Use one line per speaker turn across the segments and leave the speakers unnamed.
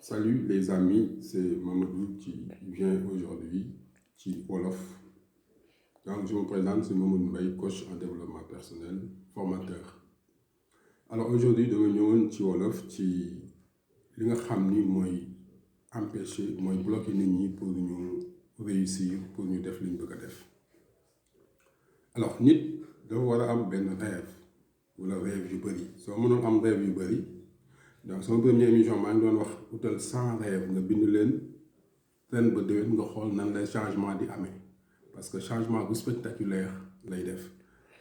Salut les amis, c'est Mamadou qui vient aujourd'hui ci Wolof. Donc je me présente, c'est Mamadou Mbaye, coach en développement personnel, formateur. Alors aujourd'hui dama ñëwoon ci Wolof ci li nga xam ni mooy empêcher mooy bloquer nit ñi pour ñu réussir pour ñu def li ñu bëgg a def. Alors nit dafa war a am benn rêve wala rêve yu bëri soo mënoon am rêve yu bëri. Donc sama première émission maa ngi doon wax utal 100 rêves nga bind leen ren ba déwén nga xool nan lay changement di amee parce que changement bu spectaculaire lay def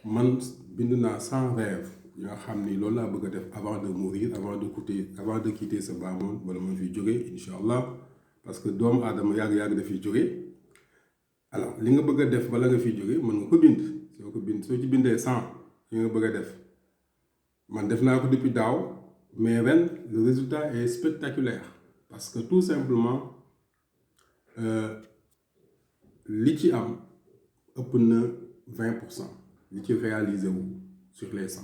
man bind naa 100 rêves yi nga xam ni loolu laa bëgg a def avant de mourir avant de quitter ce bas monde wala ma fiy jógee incha allah parce que doomu aadama yàgg-yàgg dafiy jógee. Alors li nga bëgg a def bala nga fiy jógee mën nga ko bind soo ci bindee 100 yi nga bëgg a def man def naa ko depuis daaw. Mais ren le résultat est spectaculaire parce que tout simplement li ci am ëpp na 20% li ci réalisé wu sur les 100.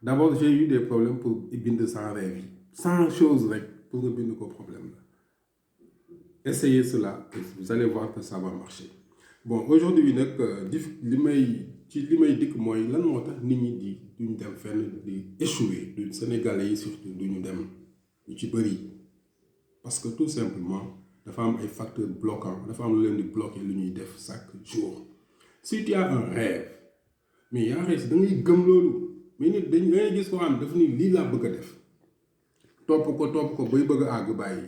D'abord j'ai eu des problèmes pour bind 100 rêves yi 100 choses rek pour nga bind ko problème la. Essayez cela et vous allez voir que ça va marcher. Bon aujourd'hui nag li may dikk mooy lan moo tax nit ñi duñ dem fenn di échouer du Sénégalais yi surtout duñu dem ñu ci bëri parce que tout simplement dafa am ay facteurs bloquants dafa am lu leen di bloquer lu ñuy def chaque jour. Si tu as un rêve mais yaa rees da ngay gëm loolu mais nit da ngay gis ko am dafa ni lii laa bëgg a def topp ko bay bëgg a àgg bàyyi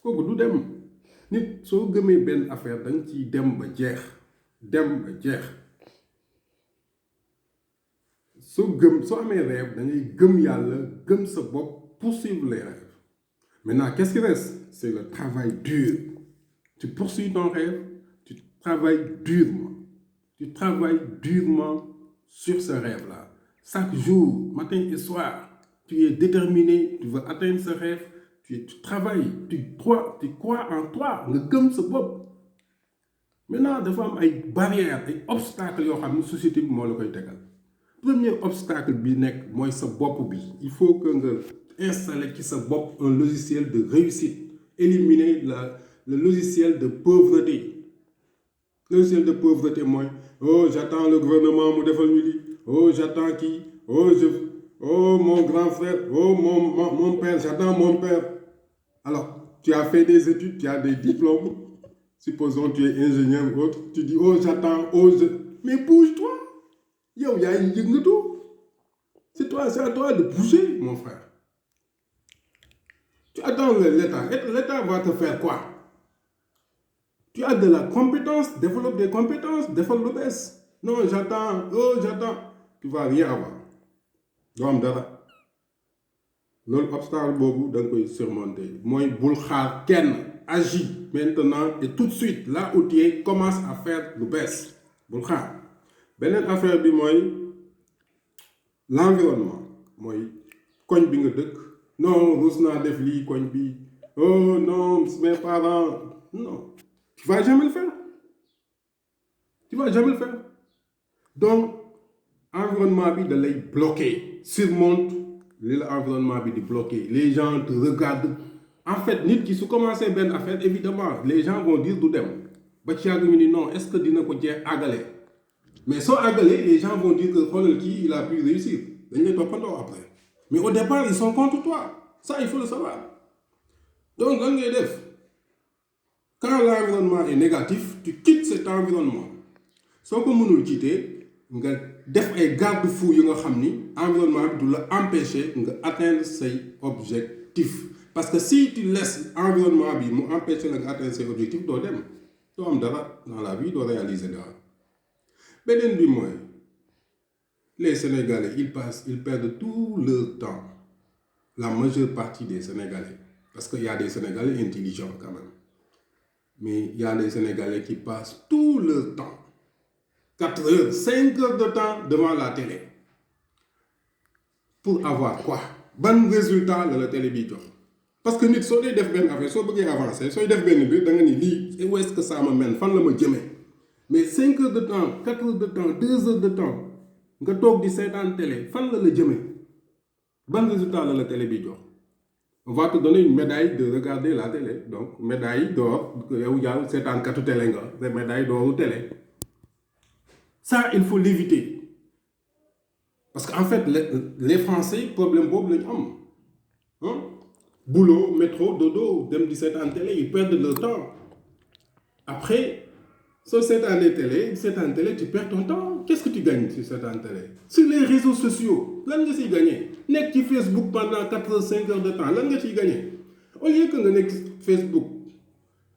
kooku du dem. Nit soo gëmee benn affaire da nga ciy dem ba jeex soo amee rêve da ngay gëm yàlla gëm sa bopp poursuivre les rêves. Maintenant qu'est-ce qui reste? C'est le travail dur. Tu poursuis ton rêve, tu travailles durement sur ce rêve-là. Chaque jour, matin et soir, tu es déterminé, tu veux atteindre ce rêve. Tu travailles, tu crois en toi, nga gëm sa bopp. Maintenant dafa am ay barrières ay obstacles yoo xam ne société bi moo la koy tegal. Premier obstacle bi nekk mooy sa bopp bi. Il faut que nga installer ci sa bopp un logiciel de réussite. Éliminer le logiciel de pauvreté. Le logiciel de pauvreté mooy j'attends le gouvernement mu defal ñu lii j'attends kii mon grand frère mon père j'attends mon père. Alors, tu as fait des études, tu as des diplômes. Supposons tu es ingénieur ou autre. Tu dis, j'attends, mais bouge-toi. Yo, il y a une yëngatu. C'est à toi de bouger, mon frère. Tu attends l'État. L'État va te faire quoi? Tu as de la compétence, développe des compétences, développe le baisse. Non, j'attends. Tu vas rien avoir. doo am dara. Loolu obstacle boobu da nga koy surmonter mooy bul xaar kenn agis maintenant et tout de suite là où tu es commence à faire lu bees bul xaar. Beneen affaire bi mooy l'environnement mooy koñ bi nga dëkk non rus naa def lii koñ bi non mes parents non tu vas jamais le faire donc environnement bi da lay bloquer surmonte li la environnement bi di bloqué les gens te regardent en fait nit ki su commencé benn affaire évidemment les gens vont dire du dem ba ci yàgg ñu ni non est-ce que dina ko jeex àggale mais soo àggalee les gens vont dire que xoolal kii il a pu réussir dañ lay toppandoo après mais au départ ils sont contre toi ça il faut le savoir. Donc lan ngay def quand l'environnement est négatif tu quittes cet environnement soo ko mënul quitter nga def ay garde-fou yu nga xam ni environnement bi du la empêcher nga atteindre say objectifs parce que si tu laisses environnement bi mu empêcher la nga atteindre say objectifs doo dem doo am dara dans la vie doo réaliser dara. Beneen bi mooy les Sénégalais ils perdent tout leur temps la majeure partie des Sénégalais parce que y a des Sénégalais intelligents quand même mais y a des Sénégalais qui passent tout leur temps 4 heures, 5 heures de temps devant la télé. Pour avoir quoi? Ban résultat la télé bi jox. Parce que nit soo dee def benn affaire soo bëggee avancer sooy def benn mbir da nga ni lii où est-ce que ça me mène fan la ma jëmee mais 5 heures de temps 4 heures de temps 2 heures de temps nga toog di seetaan télé fan la jëmee ban résultat la télé bi jox On va te donner une médaille de regarder la télé. Donc, médaille d'or, c'est en 4 télé, c'est médaille d'or ou télé. Ça, il faut l'éviter. Parce qu'en fait, les Français, problème bob, les hommes. Hein? Boulot, métro, dodo, dem 17 ans télé, ils perdent leur temps. Après, sur 7 ans de télé, 17 ans de télé, tu perds ton temps. Qu'est-ce que tu gagnes sur 7 ans de télé? Sur les réseaux sociaux, là, tu gagné. Nek sur Facebook pendant 4 heures, 5 heures de temps, là, tu gagné. Au lieu que tu sur Facebook,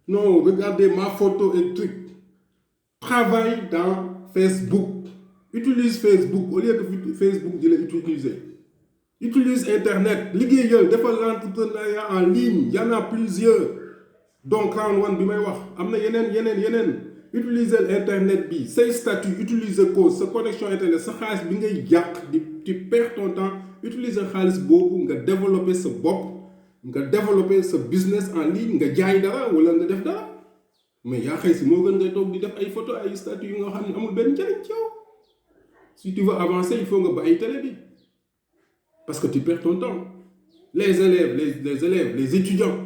non, regardez ma photo et truc. Travaille dans Facebook. Utilise Facebook au lieu que Facebook de l'utiliser. Utilise Internet. Liggéeyal defal l'entrepreneuriat en ligne. Il y en a plusieurs. Donc, round one, bi may wax, amna yenen. Utiliser Internet bi, say statut, utiliser ko, sa connexion Internet, sa xaalis bi ngay yak, tu perds ton temps. Utiliser xaalis bobu nga développer sa bop, nga développer sa business en ligne, nga jaay dara wala nga def dara. Mais yaa xëy si moo gën ngay toog di def ay photo ay statut yu nga xam ne amul benn njëriñ ci yow. Si tu veux avancer, il faut nga bàyyi télé bi. Parce que tu perds ton temps. Les élèves, les étudiants.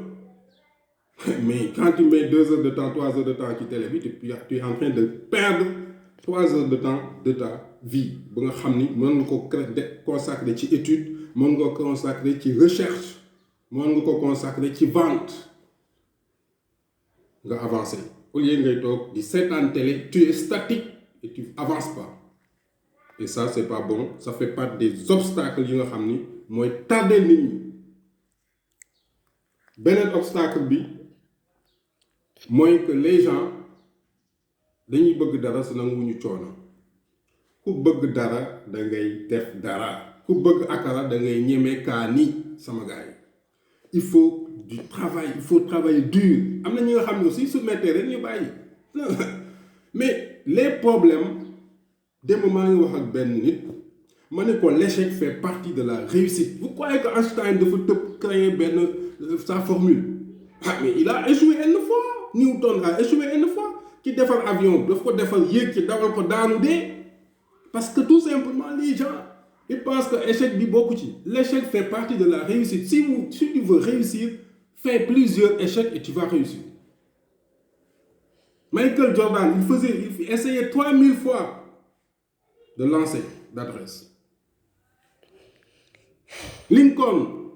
Mais quand tu mets 2 heures de temps, 3 heures de temps qui télé bi, tu es en train de perdre 3 heures de temps de ta vie. Ba nga xam ni mën nga ko consacrer ci étude, mën nga ko consacrer ci recherche, mën nga ko consacrer ci vente. Nga avancer. Au lieu ngay toog di seetaan télé, tu es statique et tu avances pas. Et ça, c'est pas bon. Ça fait partie des obstacles yi nga xam ni mooy tarder nit ñi. Beneen obstacle bi mooy que les gens dañuy bëgg dara sa nanguwuñu coono. Ku bëgg dara da ngay def dara. Ku bëgg akara da ngay ñeme kaani sama gars yi. Il faut du travail, il faut travailler dur. Am na ñi nga xam ne aussi su mettee rek ñu bàyyi. Mais les problèmes, des moments où on a ben nit, l'échec fait partie de la réussite. Vous croyez qu'Einstein devait créer sa formule? Ah, mais il a échoué une fois. Newton a échoué une fois. Qui défend l'avion, il faut défendre qui défend pour dans parce que tout simplement les gens ils pensent que l'échec dit beaucoup. L'échec fait partie de la réussite. Si tu veux réussir, fais plusieurs échecs et tu vas réussir. Michael Jordan, il essayait 3000 fois de lancer d'adresse. Lincoln,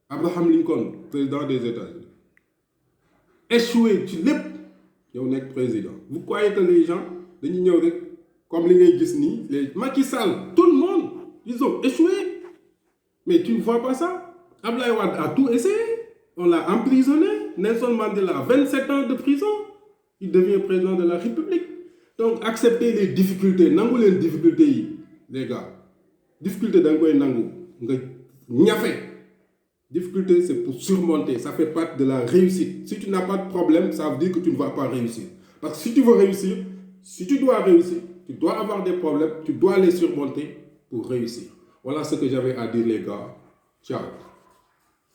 Abraham Lincoln, président des États-Unis, échoué, tu l'es, il est président. Vous croyez que les gens, comme les Disney, les Macky Sall, tout le monde, ils ont échoué. Mais tu ne vois pas ça? Abdoulaye Wade a tout essayé. On l'a emprisonné. Nelson Mandela, 27 ans de prison. Il devient président de la République. Donc, acceptez les difficultés. Nangou les difficultés, les gars. Difficulté d'un coup, nangou. Difficulté, c'est pour surmonter. Ça fait partie de la réussite. Si tu n'as pas de problème, ça veut dire que tu ne vas pas réussir. Parce que si tu veux réussir, si tu dois réussir, tu dois avoir des problèmes, tu dois les surmonter pour réussir. Voilà ce que j'avais à dire, les gars. Ciao.